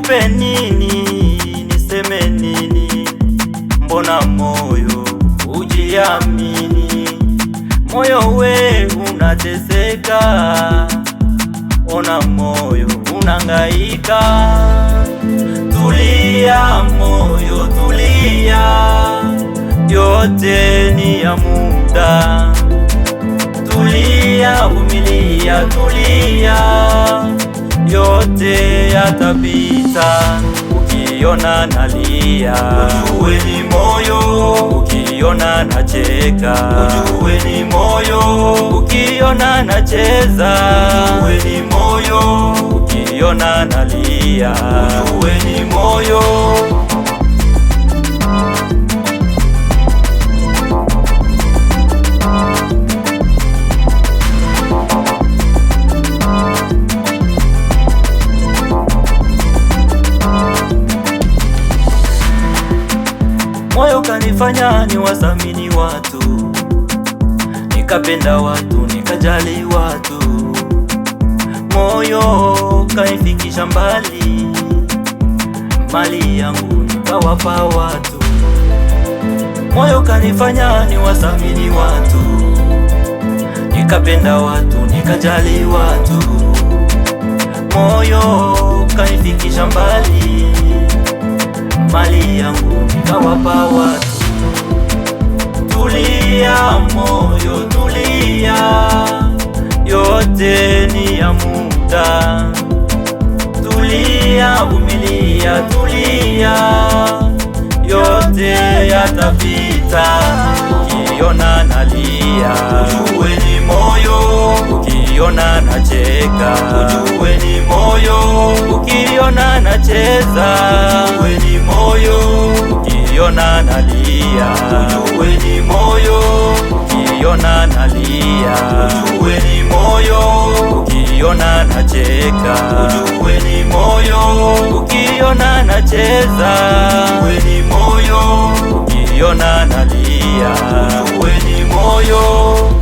nikupe nini, niseme nini? Mbona moyo ujiamini, moyo we unateseka, ona moyo unangaika. Tulia moyo tulia, yote ni ya muda. Tulia vumilia tulia, yote yatapita. Ukiona nalia ujue ni moyo, ukiona nacheka ujue ni moyo, ukiona nacheza ujue ni moyo, ukiona nalia ujue ni moyo. Moyo kanifanya niwathamini watu, nikapenda watu, nikajali watu. Moyo kanifikisha mbali, mali yangu nikawapa watu. Moyo kanifanya niwathamini watu, nikapenda watu, nikajali watu. Moyo kanifikisha mbali, mali yangu nikawapa watu. Tulia moyo tulia, yote ni ya muda. Tulia vumilia tulia, yote yatapita. Ukiona nalia ujue ni moyo, ukiona nacheka ujue ni moyo, ukiona nacheza ujue ni moyo, ukiona nalia ujue ni moyo, ukiona nalia ujue ni moyo, ukiona nacheka ujue ni moyo, ukiona nacheza ujue ni moyo, ukiona nalia ujue ni moyo.